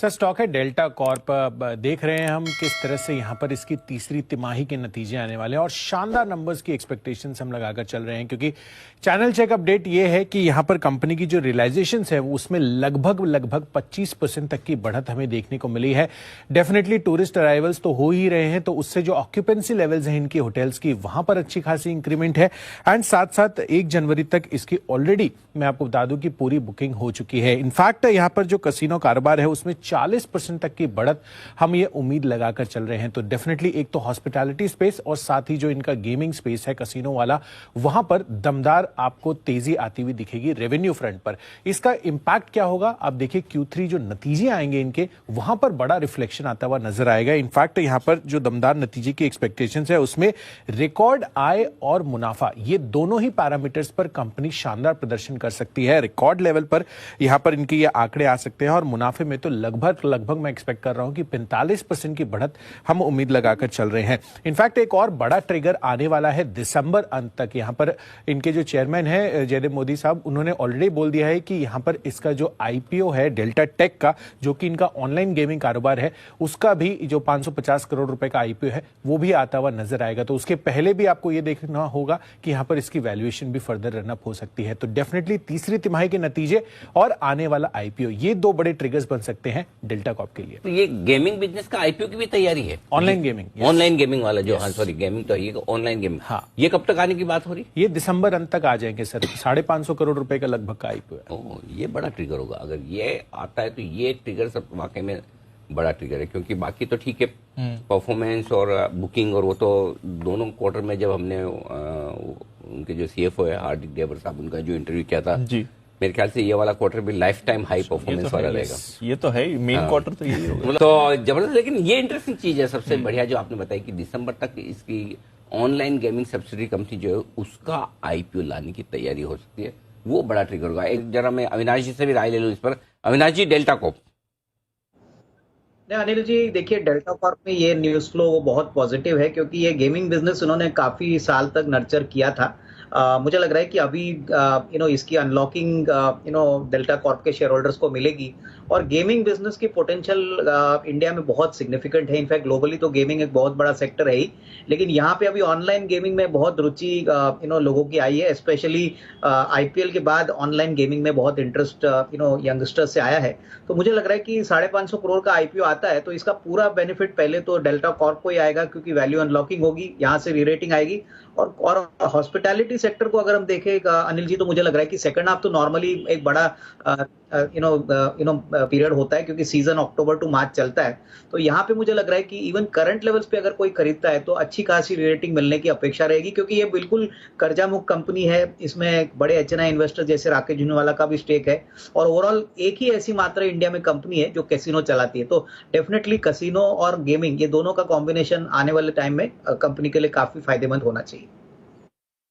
Sir stock है delta Corp. देख रहे हैं हम किस तरह से यहाँ पर इसकी तीसरी तिमाही के नतीजे आने वाले हैं और शानदार नंबर्स की एक्सपेक्टेशंस हम लगाकर चल रहे हैं, क्योंकि चैनल चेक अपडेट ये है कि यहाँ पर कंपनी की जो रियलाइजेशंस है वो उसमें लगभग 25% तक की बढ़त हमें देखने को मिली है। डेफिनेटली टूरिस्ट अराइवल्स तो हो ही रहे हैं, तो उससे जो ऑक्यूपेंसी लेवल्स हैं इनकी होटल्स की वहां पर अच्छी खासी इंक्रीमेंट है। एंड साथ साथ 1 जनवरी तक इसकी ऑलरेडी मैं आपको बता दूं कि पूरी बुकिंग हो चुकी है। इनफैक्ट यहाँ पर जो कसिनो कारोबार है उसमें 40% तक की बढ़त हम ये उम्मीद लगाकर चल रहे हैं। तो डेफिनेटली एक तो हॉस्पिटैलिटी स्पेस और साथ ही जो इनका गेमिंग स्पेस है कसिनो वाला, वहां पर दमदार आपको तेजी आती हुई दिखेगी रेवेन्यू फ्रंट पर। इसका इंपैक्ट क्या होगा आप देखिए, Q3 जो नतीजे आएंगे इनके वहां पर बड़ा रिफ्लेक्शन आता हुआ नजर आएगा। इनफैक्ट यहां पर जो दमदार नतीजे की एक्सपेक्टेशंस है उसमें रिकॉर्ड आय और मुनाफा, ये दोनों ही पैरामीटर्स पर कंपनी शानदार प्रदर्शन कर सकती है। रिकॉर्ड लेवल पर यहां पर इनके ये आंकड़े आ सकते हैं और मुनाफे में तो लगभग मैं एक्सपेक्ट कर रहा हूं कि 45% की बढ़त हम उम्मीद लगाकर चल रहे हैं। इनफैक्ट एक और बड़ा ट्रिगर आने वाला है दिसंबर अंत तक। यहां पर इनके जो चेयरमैन है जयदेव मोदी साहब, उन्होंने ऑलरेडी बोल दिया है कि यहां पर इसका जो आईपीओ है डेल्टा टेक का, जो कि इनका ऑनलाइन गेमिंग कारोबार है, उसका भी जो 550 करोड़ रुपए का आईपीओ है वो भी आता हुआ नजर आएगा। तो उसके पहले भी आपको ये देखना होगा कि यहां पर इसकी वैल्यूएशन भी फर्दर रन अप हो सकती है। तो डेफिनेटली तीसरी तिमाही के नतीजे और आने वाला आईपीओ, ये 2 बड़े ट्रिगर्स बन सकते हैं डेल्टा कॉर्प के लिए। तो ये गेमिंग बिजनेस का आईपीओ की भी तैयारी है? ऑनलाइन गेमिंग, ऑनलाइन गेमिंग वाला जो, हाँ सॉरी गेमिंग तो ये ऑनलाइन गेमिंग, हाँ। ये कब तक आने की बात हो रही? ये दिसंबर अंत तक आ जाएंगे सर। 550 करोड़ रुपए का लगभग का आईपीओ है। ओह, ये बड़ा ट्रिगर होगा। अगर ये आता है तो ये ट्रिगर सब वाकई में बड़ा ट्रिगर है, क्योंकि बाकी तो ठीक है परफॉर्मेंस और बुकिंग, और वो तो दोनों क्वार्टर में जब हमने उनके जो सीएफओ है हार्दिक देवर साहब, उनका जो इंटरव्यू किया था जी, मेरे ख्याल से ये वाला क्वार्टर भी लाइफ टाइम हाई परफॉर्मेंस वाला रहेगा। ये तो है, मेन क्वार्टर तो यही होगा। तो जबरदस्त। लेकिन ये इंटरेस्टिंग चीज है, सबसे बढ़िया जो आपने बताई कि दिसंबर तक इसकी ऑनलाइन गेमिंग सब्सिडी कंपनी जो है उसका आईपीओ लाने की तैयारी हो सकती है, वो बड़ा ट्रिगर होगा। एक जरा मैं अविनाश जी से भी राय ले लूं इस पर। अविनाश जी, डेल्टा कॉर्प। अनिल जी, देखिए डेल्टा कॉर्प में ये न्यूज फ्लो वो बहुत पॉजिटिव है, क्योंकि ये गेमिंग बिजनेस उन्होंने काफी साल तक नर्चर किया था। मुझे लग रहा है कि अभी इसकी अनलॉकिंग डेल्टा कॉर्प के शेयर होल्डर्स को मिलेगी, और गेमिंग बिजनेस की पोटेंशियल इंडिया में बहुत सिग्निफिकेंट है। इनफैक्ट ग्लोबली तो गेमिंग एक बहुत बड़ा सेक्टर है ही, लेकिन यहाँ पे अभी ऑनलाइन गेमिंग में बहुत रुचि लोगों की आई है। स्पेशली आईपीएल के बाद ऑनलाइन गेमिंग में बहुत इंटरेस्ट यंगस्टर्स से आया है। तो मुझे लग रहा है कि 550 करोड़ का आईपीओ आता है तो इसका पूरा बेनिफिट पहले तो डेल्टा कॉर्प को ही आएगा, क्योंकि वैल्यू अनलॉकिंग होगी, यहाँ से रीरेटिंग आएगी। और हॉस्पिटैलिटी सेक्टर को अगर हम देखें अनिल जी, तो मुझे लग रहा है कि सेकंड हाफ तो नॉर्मली एक बड़ा पीरियड होता है, क्योंकि सीजन अक्टूबर टू मार्च चलता है। तो यहाँ पे मुझे लग रहा है कि इवन करंट लेवल्स पे अगर कोई खरीदता है तो अच्छी खासी रेटिंग मिलने की अपेक्षा रहेगी, क्योंकि ये बिल्कुल कर्जा मुक्त कंपनी है। इसमें बड़े एचएनआई इन्वेस्टर जैसे राकेश झुनवाला का भी स्टेक है, और ओवरऑल एक ही ऐसी मात्र इंडिया में कंपनी है जो कैसीनो चलाती है। तो डेफिनेटली कैसीनो और गेमिंग, ये दोनों का कॉम्बिनेशन आने वाले टाइम में कंपनी के लिए काफी फायदेमंद होना चाहिए।